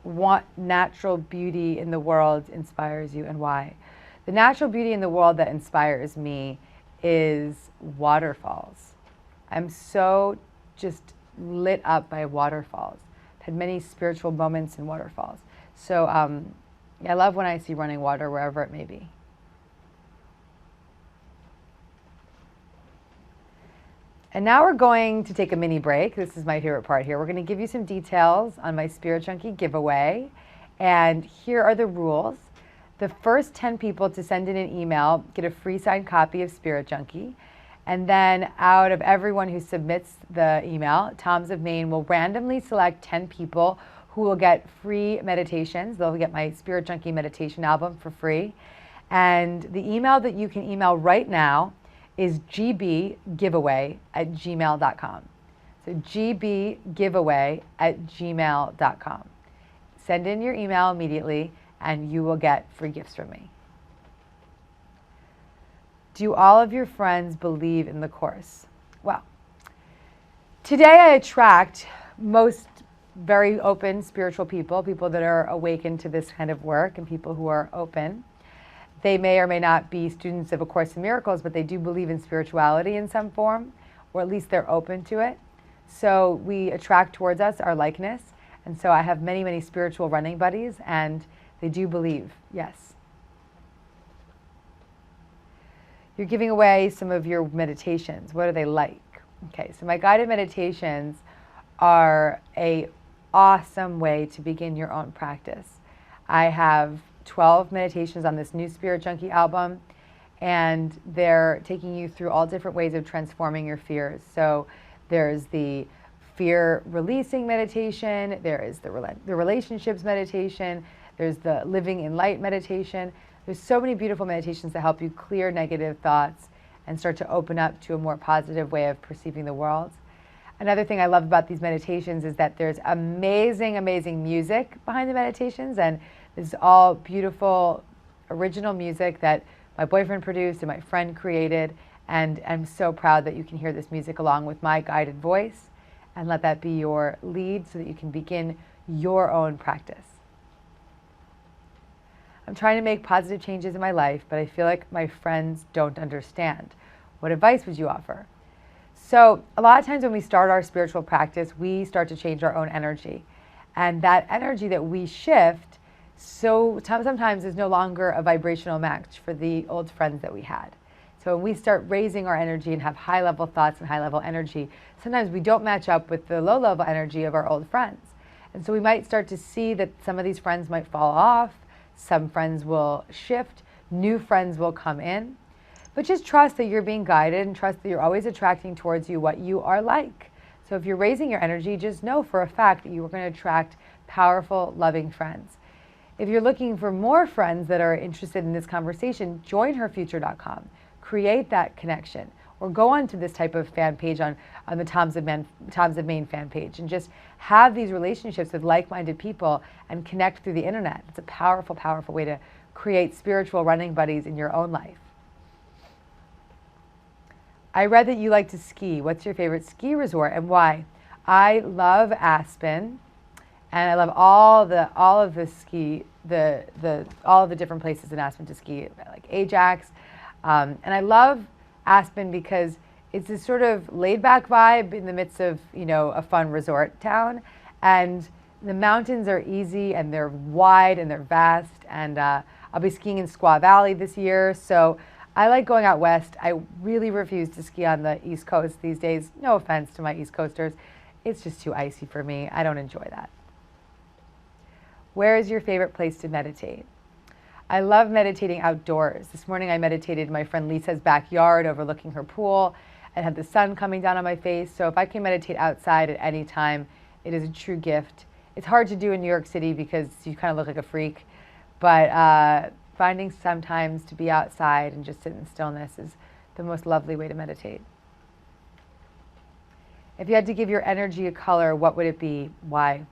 What natural beauty in the world inspires you and why? The natural beauty in the world that inspires me is waterfalls. I'm so just lit up by waterfalls. I've had many spiritual moments in waterfalls. So I love when I see running water wherever it may be. And now we're going to take a mini break. This is my favorite part here. We're going to give you some details on my Spirit Junkie giveaway. And here are the rules. The first 10 people to send in an email get a free signed copy of Spirit Junkie. And then out of everyone who submits the email, Toms of Maine will randomly select 10 people who will get free meditations. They'll get my Spirit Junkie meditation album for free. And the email that you can email right now is gbgiveaway@gmail.com. So gbgiveaway@gmail.com. Send in your email immediately and you will get free gifts from me. Do all of your friends believe in the Course? Well, today I attract most very open spiritual people, people that are awakened to this kind of work and people who are open. They may or may not be students of A Course in Miracles, but they do believe in spirituality in some form, or at least they're open to it. So we attract towards us our likeness. And so I have many, many spiritual running buddies, and they do believe, yes. You're giving away some of your meditations. What are they like? Okay, so my guided meditations are an awesome way to begin your own practice. I have 12 meditations on this new Spirit Junkie album, and they're taking you through all different ways of transforming your fears. So there's the fear releasing meditation, there is the relationships meditation, there's the living in light meditation. There's so many beautiful meditations that help you clear negative thoughts and start to open up to a more positive way of perceiving the world. Another thing I love about these meditations is that there's amazing, amazing music behind the meditations, and this is all beautiful, original music that my boyfriend produced and my friend created, and I'm so proud that you can hear this music along with my guided voice, and let that be your lead so that you can begin your own practice. I'm trying to make positive changes in my life, but I feel like my friends don't understand. What advice would you offer? So a lot of times when we start our spiritual practice, we start to change our own energy. And that energy that we shift, so sometimes is no longer a vibrational match for the old friends that we had. So when we start raising our energy and have high-level thoughts and high-level energy, sometimes we don't match up with the low-level energy of our old friends. And so we might start to see that some of these friends might fall off, some friends will shift, new friends will come in. But just trust that you're being guided and trust that you're always attracting towards you what you are like. So if you're raising your energy, just know for a fact that you are going to attract powerful, loving friends. If you're looking for more friends that are interested in this conversation, join herfuture.com. Create that connection. Or go onto this type of fan page on the Toms of Maine fan page and just have these relationships with like-minded people and connect through the internet. It's a powerful, powerful way to create spiritual running buddies in your own life. I read that you like to ski. What's your favorite ski resort and why? I love Aspen, and I love all of the different places in Aspen to ski, like Ajax, and I love Aspen because it's this sort of laid-back vibe in the midst of, you know, a fun resort town, and the mountains are easy and they're wide and they're vast, and I'll be skiing in Squaw Valley this year, so I like going out west. I really refuse to ski on the East Coast these days. No offense to my East Coasters. It's just too icy for me. I don't enjoy that. Where is your favorite place to meditate? I love meditating outdoors. This morning I meditated in my friend Lisa's backyard overlooking her pool and had the sun coming down on my face. So if I can meditate outside at any time, it is a true gift. It's hard to do in New York City because you kind of look like a freak, but finding sometimes to be outside and just sit in stillness is the most lovely way to meditate. If you had to give your energy a color, what would it be? Why?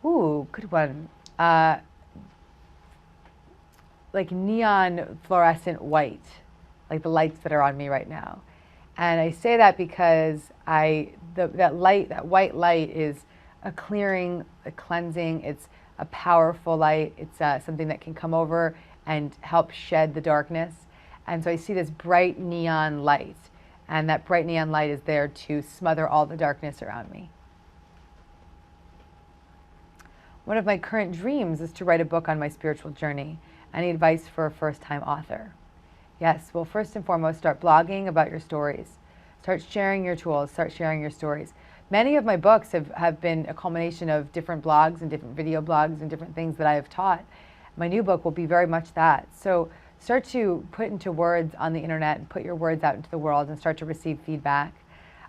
Ooh, good one. Like neon fluorescent white, like the lights that are on me right now. And I say that because that white light is a clearing, a cleansing. It's a powerful light. It's something that can come over and help shed the darkness. And so I see this bright neon light, and that bright neon light is there to smother all the darkness around me. One of my current dreams is to write a book on my spiritual journey. Any advice for a first-time author? Yes, well, first and foremost, start blogging about your stories. Start sharing your tools, start sharing your stories. Many of my books have been a culmination of different blogs and different video blogs and different things that I have taught. My new book will be very much that. So start to put into words on the internet and put your words out into the world and start to receive feedback.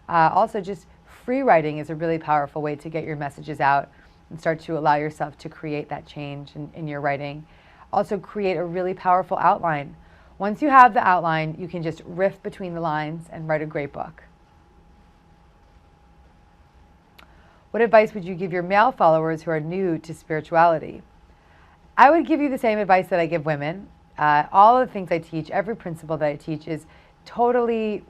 Also, just free writing is a really powerful way to get your messages out and start to allow yourself to create that change in your writing. Also, create a really powerful outline. Once you have the outline, you can just riff between the lines and write a great book. What advice would you give your male followers who are new to spirituality? I would give you the same advice that I give women. All of the things I teach, every principle that I teach is totally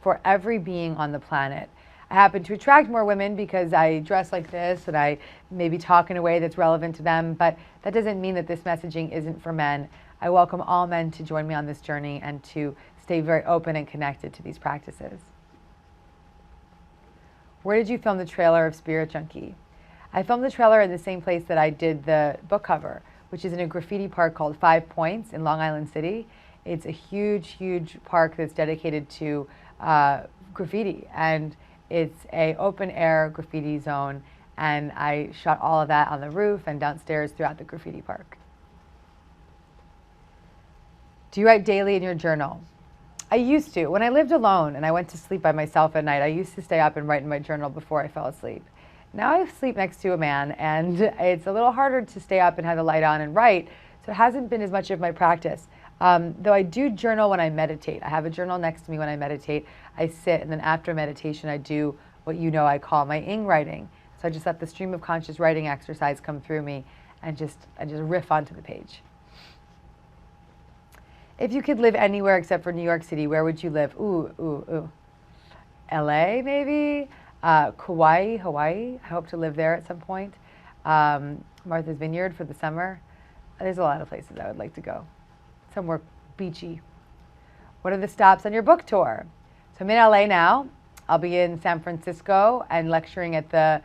for every being on the planet. I happen to attract more women because I dress like this and I maybe talk in a way that's relevant to them, but that doesn't mean that this messaging isn't for men. I welcome all men to join me on this journey and to stay very open and connected to these practices. Where did you film the trailer of Spirit Junkie? I filmed the trailer in the same place that I did the book cover, which is in a graffiti park called 5 Points in Long Island City. It's a huge, huge park that's dedicated to graffiti, and it's an open air graffiti zone, and I shot all of that on the roof and downstairs throughout the graffiti park. Do you write daily in your journal? I used to. When I lived alone and I went to sleep by myself at night, I used to stay up and write in my journal before I fell asleep. Now I sleep next to a man, and it's a little harder to stay up and have the light on and write, so it hasn't been as much of my practice. Though I do journal when I meditate. I have a journal next to me when I meditate. I sit, and then after meditation I do what I call my ing writing. So I just let the stream of conscious writing exercise come through me and I just riff onto the page. If you could live anywhere except for New York City, where would you live? LA maybe? Kauai, Hawaii. I hope to live there at some point. Martha's Vineyard for the summer. There's a lot of places I would like to go. Somewhere beachy. What are the stops on your book tour? So I'm in LA now. I'll be in San Francisco and lecturing at the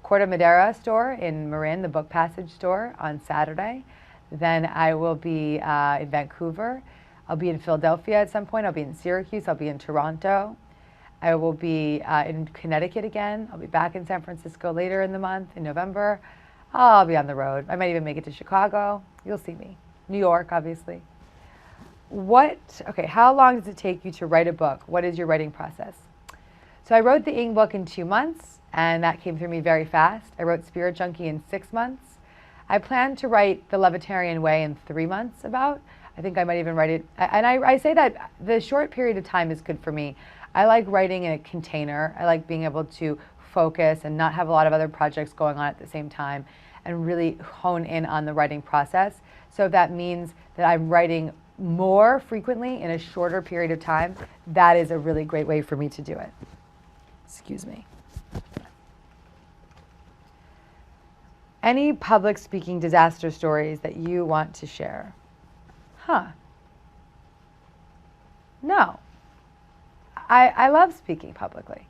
Corte Madera store in Marin, the Book Passage store, on Saturday. Then I will be in Vancouver. I'll be in Philadelphia at some point. I'll be in Syracuse. I'll be in Toronto. I will be in Connecticut again. I'll be back in San Francisco later in the month, in November. I'll be on the road. I might even make it to Chicago. You'll see me. New York, obviously. How long does it take you to write a book? What is your writing process? So I wrote the Ing book in 2 months, and that came through me very fast. I wrote Spirit Junkie in 6 months. I plan to write The Levitarian Way in 3 months about. I think I might even write it, and I say that the short period of time is good for me. I like writing in a container. I like being able to focus and not have a lot of other projects going on at the same time and really hone in on the writing process. So if that means that I'm writing more frequently in a shorter period of time, that is a really great way for me to do it. Excuse me. Any public speaking disaster stories that you want to share? No. I love speaking publicly.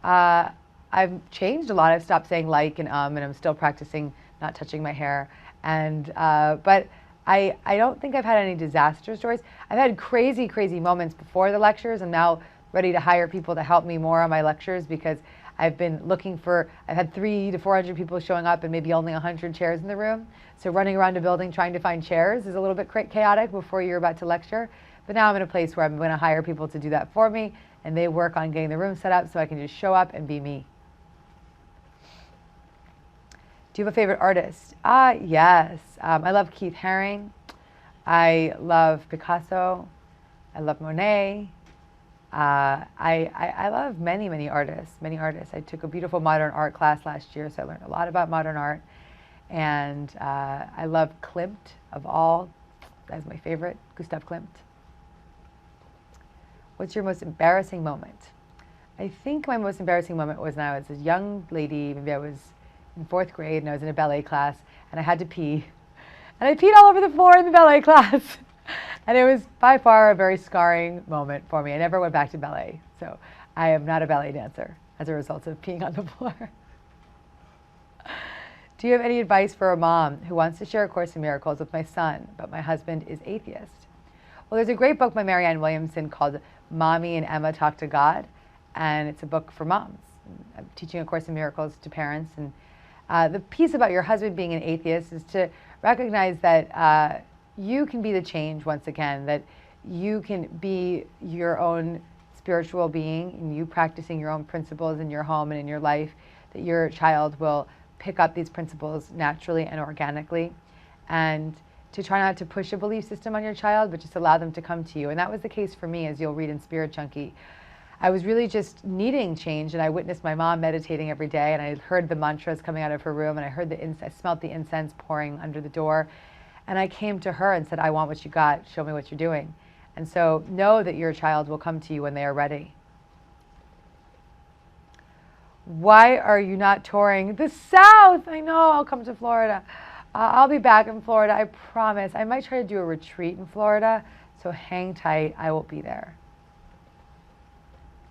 I've changed a lot. I've stopped saying and I'm still practicing not touching my hair. But I don't think I've had any disaster stories. I've had crazy, crazy moments before the lectures. I'm now ready to hire people to help me more on my lectures because I've had 300 to 400 people showing up and maybe only 100 chairs in the room. So running around a building trying to find chairs is a little bit chaotic before you're about to lecture. But now I'm in a place where I'm going to hire people to do that for me, and they work on getting the room set up so I can just show up and be me. Do you have a favorite artist? Yes. I love Keith Haring. I love Picasso. I love Monet. I love many artists. I took a beautiful modern art class last year, so I learned a lot about modern art. And I love Klimt of all. That's my favorite, Gustav Klimt. What's your most embarrassing moment? I think my most embarrassing moment was when I was a young lady, maybe I was in 4th grade, and I was in a ballet class, and I had to pee. And I peed all over the floor in the ballet class. And it was by far a very scarring moment for me. I never went back to ballet, so I am not a ballet dancer as a result of peeing on the floor. Do you have any advice for a mom who wants to share A Course in Miracles with my son, but my husband is atheist? Well, there's a great book by Marianne Williamson called Mommy and Emma Talk to God, and it's a book for moms. I'm teaching A Course in Miracles to parents. And the piece about your husband being an atheist is to recognize that you can be the change once again, that you can be your own spiritual being, and you practicing your own principles in your home and in your life, that your child will pick up these principles naturally and organically. And to try not to push a belief system on your child, but just allow them to come to you. And that was the case for me, as you'll read in Spirit Junkie. I was really just needing change, and I witnessed my mom meditating every day, and I heard the mantras coming out of her room, and I heard I smelled the incense pouring under the door. And I came to her and said, I want what you got. Show me what you're doing. And so know that your child will come to you when they are ready. Why are you not touring the South? I know, I'll come to Florida. I'll be back in Florida, I promise. I might try to do a retreat in Florida, so hang tight, I will be there.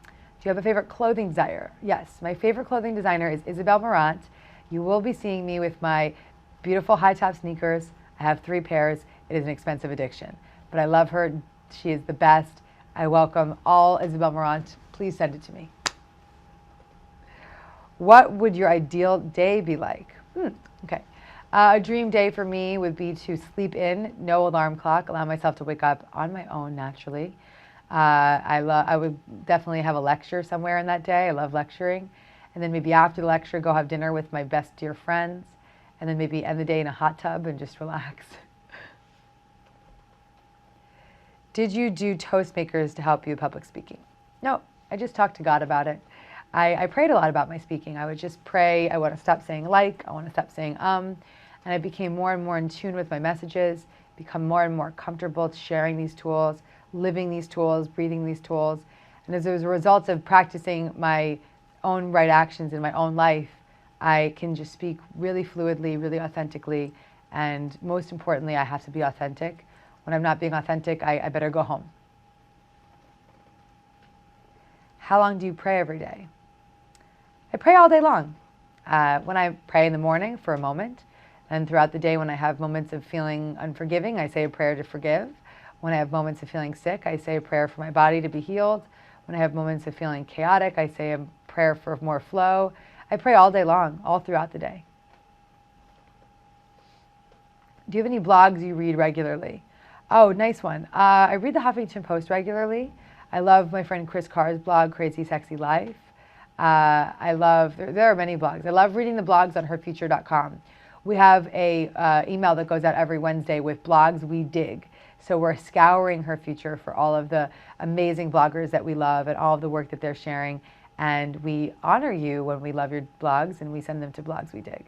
Do you have a favorite clothing designer? Yes, my favorite clothing designer is Isabel Marant. You will be seeing me with my beautiful high-top sneakers. I have 3 pairs. It is an expensive addiction, but I love her. She is the best. I welcome all Isabel Marant. Please send it to me. What would your ideal day be like? Okay. A dream day for me would be to sleep in, no alarm clock, allow myself to wake up on my own naturally. I would definitely have a lecture somewhere in that day. I love lecturing. And then maybe after the lecture, go have dinner with my best dear friends. And then maybe end the day in a hot tub and just relax. Did you do Toastmakers to help you with public speaking? No, I just talked to God about it. I prayed a lot about my speaking. I would just pray. I want to stop saying like. I want to stop saying And I became more and more in tune with my messages, become more and more comfortable sharing these tools, living these tools, breathing these tools. And as a result of practicing my own right actions in my own life, I can just speak really fluidly, really authentically. And most importantly, I have to be authentic. When I'm not being authentic, I better go home. How long do you pray every day? I pray all day long. When I pray in the morning for a moment, and throughout the day when I have moments of feeling unforgiving, I say a prayer to forgive. When I have moments of feeling sick, I say a prayer for my body to be healed. When I have moments of feeling chaotic, I say a prayer for more flow. I pray all day long, all throughout the day. Do you have any blogs you read regularly? Oh, nice one. I read the Huffington Post regularly. I love my friend Chris Carr's blog, Crazy Sexy Life. There are many blogs. I love reading the blogs on herfuture.com. We have a email that goes out every Wednesday with blogs we dig. So we're scouring Her Future for all of the amazing bloggers that we love and all of the work that they're sharing. And we honor you when we love your blogs, and we send them to Blogs We Dig.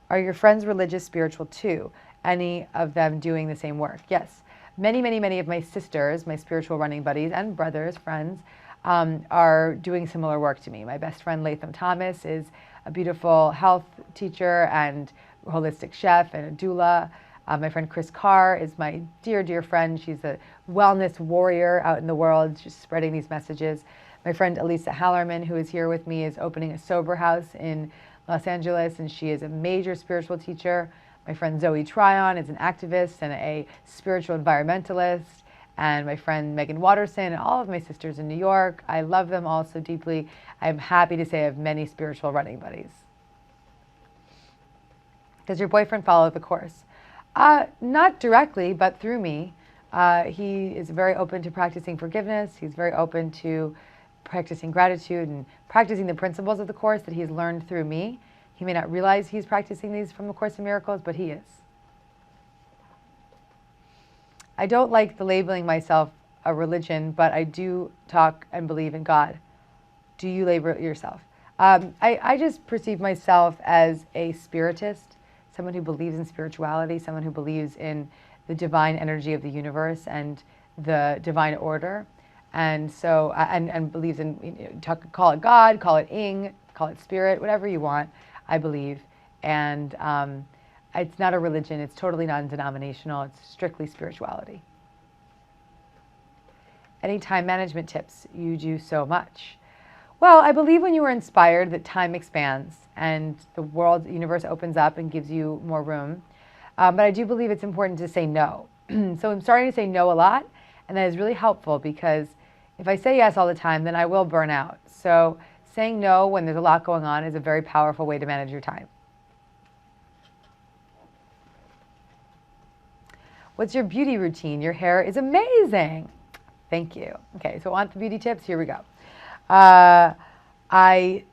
Are your friends religious, spiritual too? Any of them doing the same work? Yes. Many, many, many of my sisters, my spiritual running buddies and brothers, friends, are doing similar work to me. My best friend Latham Thomas is a beautiful health teacher and holistic chef and a doula. My friend Chris Carr is my dear, dear friend. She's a wellness warrior out in the world, just spreading these messages. My friend Elisa Hallerman, who is here with me, is opening a sober house in Los Angeles, and she is a major spiritual teacher. My friend Zoe Tryon is an activist and a spiritual environmentalist. And my friend Megan Watterson and all of my sisters in New York. I love them all so deeply. I'm happy to say I have many spiritual running buddies. Does your boyfriend follow the course? Not directly, but through me. He is very open to practicing forgiveness. He's very open to practicing gratitude and practicing the principles of the course that he's learned through me. He may not realize he's practicing these from the Course in Miracles, but he is. I don't like the labeling myself a religion, but I do talk and believe in God. Do you label yourself? I just perceive myself as a spiritist, someone who believes in spirituality, someone who believes in the divine energy of the universe and the divine order. And so, and believes in, call it God, call it Ing, call it spirit, whatever you want, I believe. And it's not a religion, it's totally non-denominational, it's strictly spirituality. Any time management tips? You do so much. Well, I believe when you are inspired that time expands and the world, the universe opens up and gives you more room. But I do believe it's important to say no. So I'm starting to say no a lot, And that is really helpful because if I say yes all the time, then I will burn out. So saying no when there's a lot going on is a very powerful way to manage your time. What's your beauty routine? Your hair is amazing. Thank you. Okay, so want the beauty tips? Here we go. I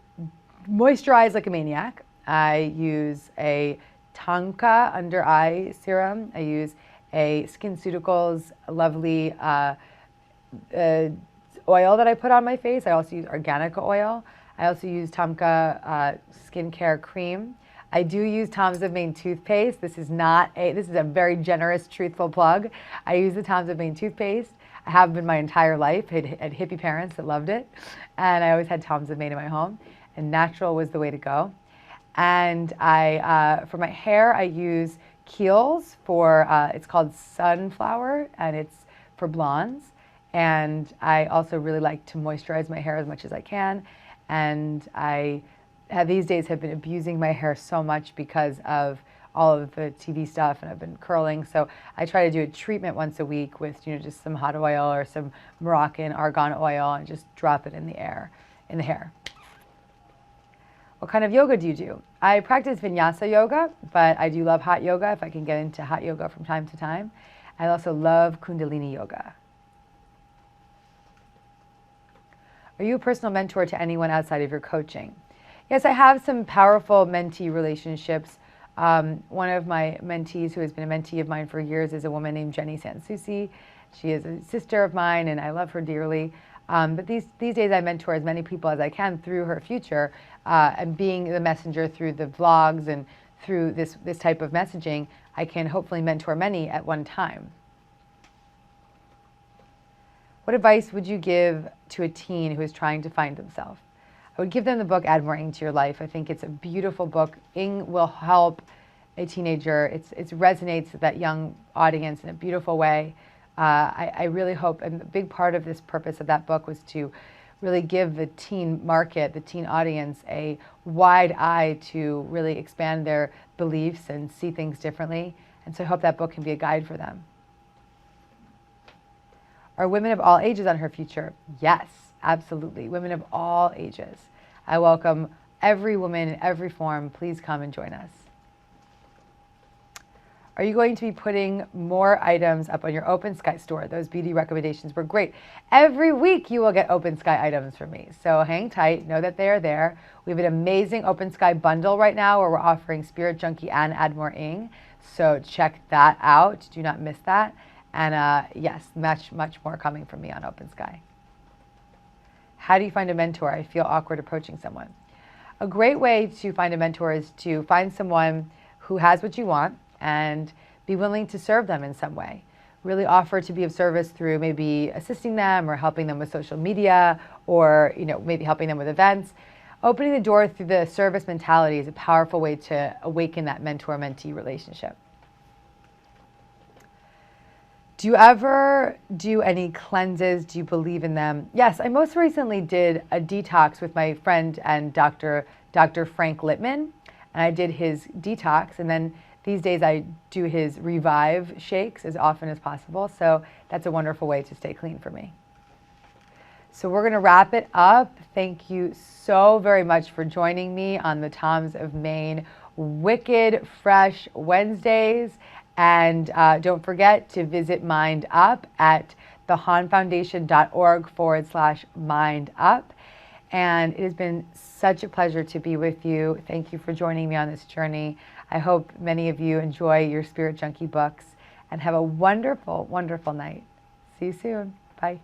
moisturize like a maniac. I use a Tonka under eye serum. I use a SkinCeuticals lovely oil that I put on my face. I also use organic oil. I also use Tonka skincare cream. I do use Tom's of Maine toothpaste. This is a very generous, truthful plug. I use the Tom's of Maine toothpaste. I have been my entire life. I had hippie parents that loved it. And I always had Tom's of Maine in my home. And natural was the way to go. And for my hair, I use Kiehl's it's called Sunflower, and it's for blondes. And I also really like to moisturize my hair as much as I can. And I these days have been abusing my hair so much because of all of the TV stuff, and I've been curling. So I try to do a treatment once a week with just some hot oil or some Moroccan argan oil and just drop it in the hair. What kind of yoga do you do? I practice vinyasa yoga, but I do love hot yoga if I can get into hot yoga from time to time. I also love Kundalini yoga. Are you a personal mentor to anyone outside of your coaching? Yes, I have some powerful mentee relationships. One of my mentees, who has been a mentee of mine for years, is a woman named Jenny Sansusi. She is a sister of mine, and I love her dearly. But these days I mentor as many people as I can through her future, and being the messenger through the vlogs and through this type of messaging, I can hopefully mentor many at one time. What advice would you give to a teen who is trying to find themselves? I would give them the book Add More Ing to Your Life. I think it's a beautiful book. Ing will help a teenager. It resonates with that young audience in a beautiful way. I really hope, and a big part of this purpose of that book was to really give the teen market, the teen audience, a wide eye to really expand their beliefs and see things differently. And so I hope that book can be a guide for them. Are women of all ages on her future? Yes, absolutely. Women of all ages. I welcome every woman in every form. Please come and join us. Are you going to be putting more items up on your Open Sky store? Those beauty recommendations were great. Every week you will get Open Sky items from me. So hang tight, know that they are there. We have an amazing Open Sky bundle right now where we're offering Spirit Junkie and Add More Ing. So check that out. Do not miss that. And yes, much more coming from me on Open Sky. How do you find a mentor? I feel awkward approaching someone. A great way to find a mentor is to find someone who has what you want and be willing to serve them in some way. Really offer to be of service through maybe assisting them or helping them with social media, or maybe helping them with events. Opening the door through the service mentality is a powerful way to awaken that mentor-mentee relationship. Do you ever do any cleanses? Do you believe in them? Yes, I most recently did a detox with my friend and Dr. Frank Littman, and I did his detox, and then these days I do his Revive shakes as often as possible, so that's a wonderful way to stay clean for me. So we're going to wrap it up. Thank you so very much for joining me on the Toms of Maine Wicked Fresh Wednesdays. And don't forget to visit Mind Up at thehanfoundation.org/Mind Up. And it has been such a pleasure to be with you. Thank you for joining me on this journey. I hope many of you enjoy your Spirit Junkie books and have a wonderful, wonderful night. See you soon. Bye.